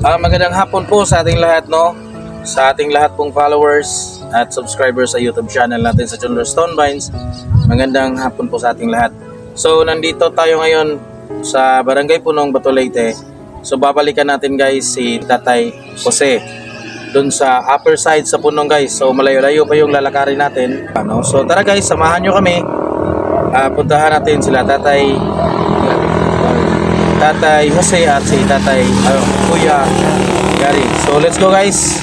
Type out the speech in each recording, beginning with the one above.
Magandang hapon po sa ating lahat, no? Sa ating lahat pong followers at subscribers sa YouTube channel natin sa Chunler Stonebinds. Magandang hapon po sa ating lahat. So, nandito tayo ngayon sa Barangay Punong, Bato, Leyte. So, babalikan natin guys si Tatay Jose doon sa upper side sa Punong guys. So, malayo-layo pa yung lalakarin natin. So, tara guys, samahan nyo kami. Puntahan natin sila Tatay Jose at si Kuya Gary. So let's go guys.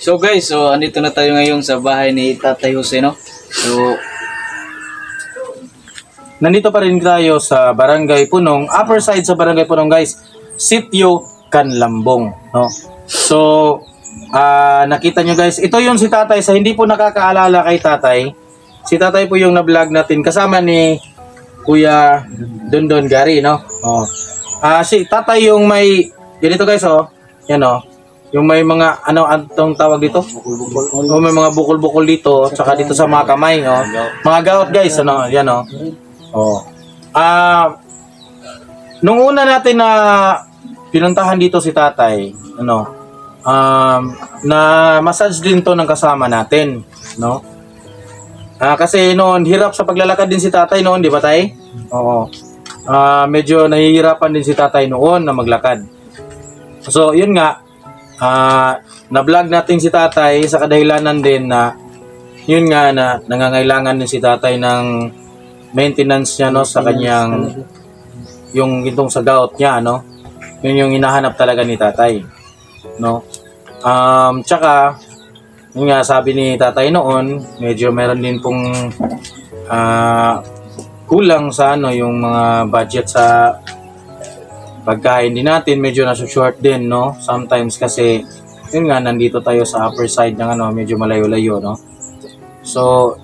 So guys, andito na tayo ngayon sa bahay ni Tatay Jose, no? So, Nandito pa rin tayo sa Barangay Punong, upper side sa Barangay Punong guys, Sitio Canlambong, no? So, nakita nyo guys, ito yung si Tatay, sa hindi po nakakaalala kay Tatay, si Tatay po yung na-vlog natin kasama ni Kuya Dondon Gary, no? Si Tatay yung may, ganito guys, yan Yung may mga, anong tawag dito? O may mga bukol-bukol dito, tsaka dito sa mga kamay, oh. Mga gout guys, yan, oh. Oh. Nung una natin na pinuntahan dito si tatay, na massage din to ng kasama natin, no? Kasi noon, hirap sa paglalakad din si tatay noon, di ba tay? Oo. Medyo nahihirapan din si tatay noon na maglakad. So, yun nga, na-vlog natin si tatay sa kadahilanan din na, yun nga, na nangangailangan din si tatay ng maintenance niya, no, sa kanyang, yung itong sa gout niya, no? Yun yung hinahanap talaga ni tatay, no? Tsaka, yun nga, sabi ni tatay noon, medyo meron din pong kulang sa yung mga budget sa pagkain din natin, medyo nasa-short din, no? Sometimes kasi, yun nga, nandito tayo sa upper side ng medyo malayo-layo, no? So,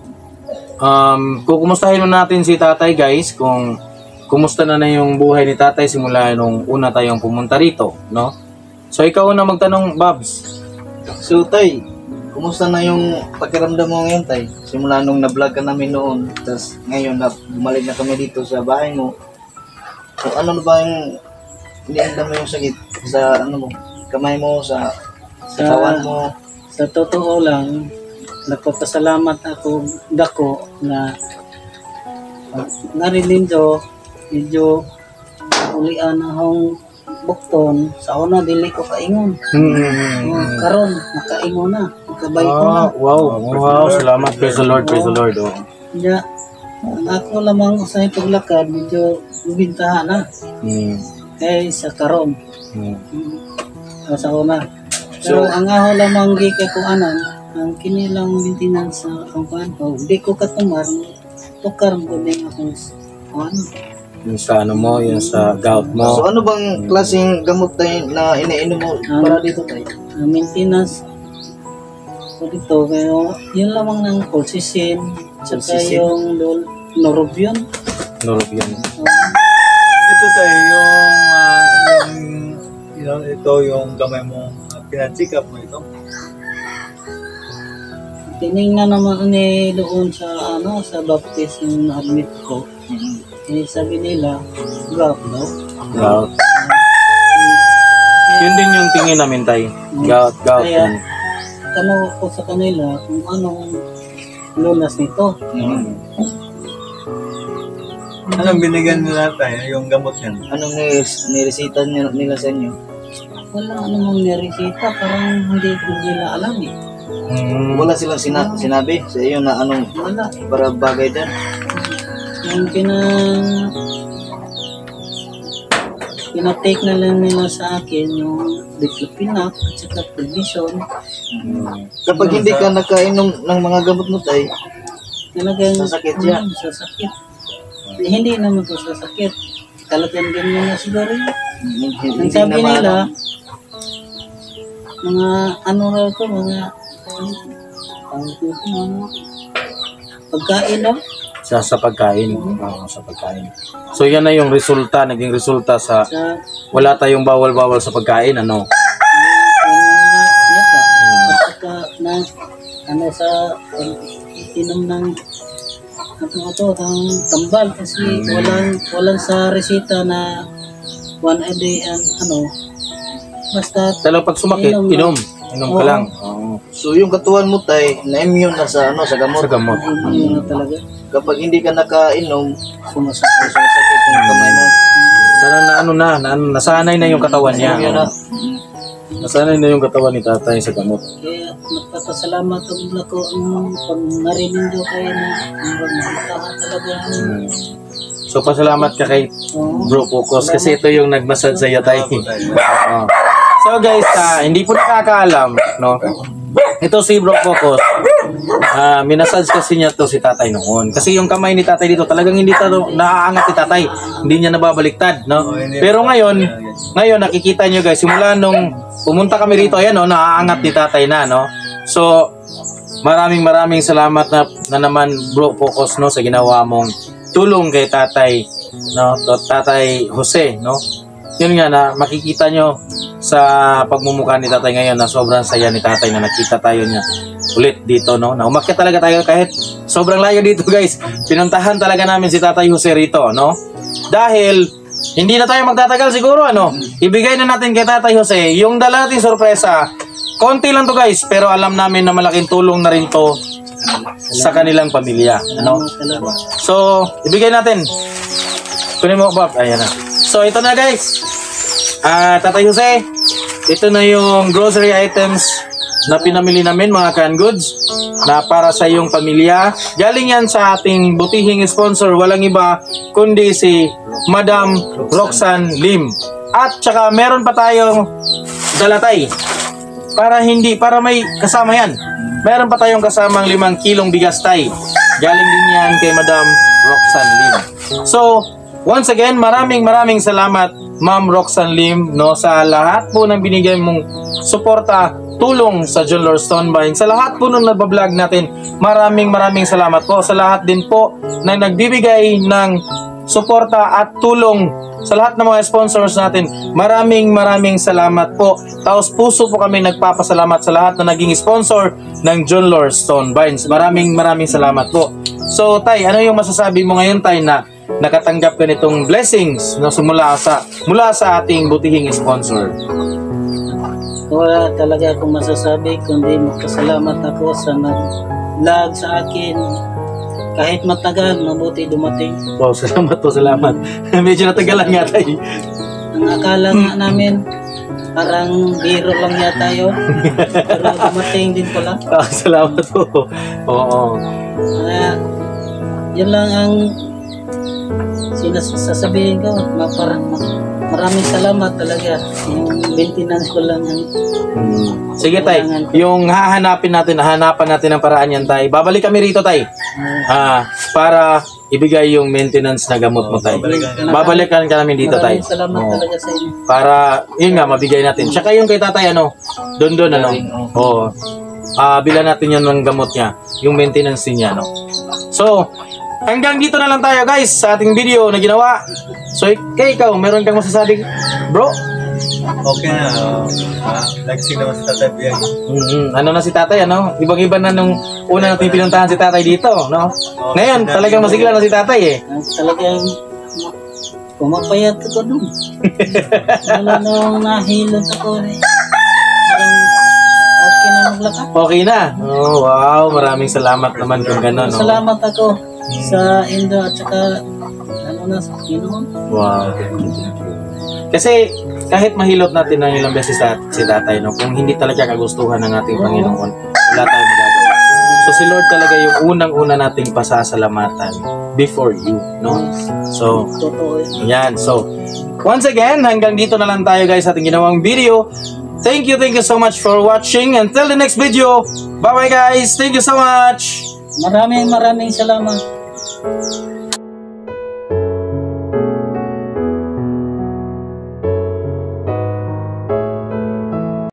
kukumustahin natin si tatay, guys, kung kumusta na yung buhay ni tatay simula nung una tayong pumunta rito, no? So, ikaw na magtanong, Babs. So tay, kumusta na yung pakiramdam mo ngayon tay? Simula nung na-vlog ka namin noon, tapos ngayon bumalik na kami dito sa bahay mo. So ano na ba yung iniinda mo yung sakit sa mo, kamay mo, sa katawan mo? Sa totoo lang, nagpapasalamat ako dako na narinig ko medyo ulian akong bukton sa una dili ko kaingon. Karon makaingon na, makabay ko na. Wow, salamat, praise the Lord, praise the Lord. Oh. Kaya ako lamang sa paglakad medyo bibintahan na. Kay sa karon. Sa una. So ang aho lamang gi kay kuanan, ang kinilang maintenance sa kuan ko, di ko katumar tukar ko din akong kuan. Yung sa yung sa gout mo. So ano bang klaseng gamot tayo na iniinom mo para dito tayo? Maintenance ko dito, kaya yun lamang ng colchicine, saka yung Norobion. Ito tayo ito yung gamay mo, pina-check up mo ito. Tinignan naman ni doon sa sa baptism na admit ko. Sabi nila, gout daw. Gout. Yun din yung tingin namin tay. Gout. Kaya, tanong ko sa kanila kung anong lunas nito. Anong binigyan nila tayo, yung gamot yan? Anong niresita nila sa inyo? Wala namang niresita, parang hindi ko nila alam eh. Wala silang sinabi sa iyo na anong Wala. para bagay dyan? Yung pinatake na lang nila sa akin yung diclofenac at saka prednisone. Kapag hindi ka nakainom ng mga gamot mo tayo, Talagang Sasakit siya. Sasakit. Hindi naman to sasakit. Talagang ganyan na siguro yun. Ang sabi nila, mga ano raw to, mga pagkain no? Sa pagkain. Sa pagkain. So yan na yung resulta, naging resulta sa Sa wala tayong bawal-bawal sa pagkain, ano? ano sa inom ng tambal kasi walang sa resita na one a day and basta Talagang pag sumakit, inom ka lang. So yung katawan mo tay na immune na sa gamot. Sa gamot. yun na talaga Kapag hindi ka nakainom, sumasakit. sumasakit yung kamay mo. Parang nasanay na yung katawan niya. Yun na. Nasanay na yung katawan ni tatay sa gamot. Kaya nagpapasalamat ako pag narinig ko kayo na magmamatahan talaga. So pasalamat ka kay Bro Focus kasi ito yung nagmasad sa iyo tayo. So guys, hindi po nakakaalam, no? Ito si Bro Focus. Minasage kasi niya to si tatay noon. Kasi yung kamay ni tatay dito talagang hindi naaangat ni tatay. Hindi niya nababaliktad, no? Pero ngayon nakikita niyo guys, simula nung pumunta kami rito, ayan, no, naaangat ni tatay na, no? So maraming salamat na naman Bro Focus, no, sa ginawa mong tulong kay tatay, no? Tatay Jose, no? Yun nga na makikita nyo sa pagmumukha ni tatay ngayon na sobrang saya ni tatay na nakita tayo niya ulit dito, no? Na umakyat talaga tayo kahit sobrang layo dito, guys. Pinuntahan talaga namin si Tatay Jose rito, no? Dahil hindi na tayo magtatagal siguro, ano? Ibigay na natin kay Tatay Jose yung dala nating sorpresa. Konti lang to, guys, pero alam namin na malaking tulong na rin to sa kanilang pamilya, ano? So, ibigay natin. Kunin mo, Bob. Ayan na. So, ito na, guys. Tatay Jose, ito na yung grocery items na pinamili namin, mga canned goods, na para sa iyong pamilya. Galing yan sa ating butihing sponsor, walang iba kundi si Madam Roxanne Lim. At saka meron pa tayong dalatay para may kasama yan. Meron pa tayong kasamang 5 kilong bigas, tay. Galing din yan kay Madam Roxanne Lim. So, once again, maraming salamat, Ma'am Roxanne Lim, no, sa lahat po ng binigay mong suporta, tulong sa John Lord Stonebine. Sa lahat po nung nagbablog natin, maraming salamat po. Sa lahat din po na nagbibigay ng suporta at tulong sa lahat ng mga sponsors natin, maraming salamat po. Taos puso po kami nagpapasalamat sa lahat na naging sponsor ng John Lord Stonebines. Maraming salamat po. So, tay, ano yung masasabi mo ngayon, tay, na nakatanggap ka nitong blessings na mula sa ating butihing sponsor? Wala talaga akong masasabi kundi magpasalamat ako sa nag-vlog sa akin. Kahit matagal, mabuti dumating. Wow, salamat po, salamat. Medyo natagalan nga tayo. Ang akala nga namin, parang biro lang yata yun. Pero dumating din pala. Salamat po. Oo. Yun lang ang sasabihin ko. Maraming salamat talaga. Yung maintenance ko lang ang sige, tay. Yung hahanapan natin ang paraan yan, tay. Babalik kami rito, tay. Para ibigay yung maintenance na gamot mo, tay. Babalikan ka namin dito, tay. maraming salamat talaga sa inyo. Para, yun nga, mabigay natin. Tsaka yung kay tatay, doon, Oo. Bilan natin yun ng gamot niya. Yung maintenance niya, So, hanggang dito na lang tayo, guys, sa ating video na ginawa. So, ikaw, meron kang masasabi, bro? Okay na. Nagsing naman si Tatay Biag. Ano na si tatay, Ibang-iba na nung una natin pinuntahan si tatay dito, no? Ngayon, talagang masigla na si tatay, eh. Talagang pumapayat ako dun. Wala nung nahilot ako, eh. Parang okay na maglakad. Okay na. Oh, wow, maraming salamat naman kung gano'n, no? Salamat ako sa Indo at saka sa Pinoon. Wow. Kasi kahit mahilot natin ng ilang beses si tatay, kung hindi talaga kagustuhan ng ating Panginoon, wala tayong magagawa. So si Lord talaga yung unang-una nating pasasalamatan before you, no? So, totoo yan. So, once again, hanggang dito na lang tayo, guys, sa ating ginawang video. Thank you so much for watching. Until the next video, bye-bye, guys. Thank you so much. Maraming salamat.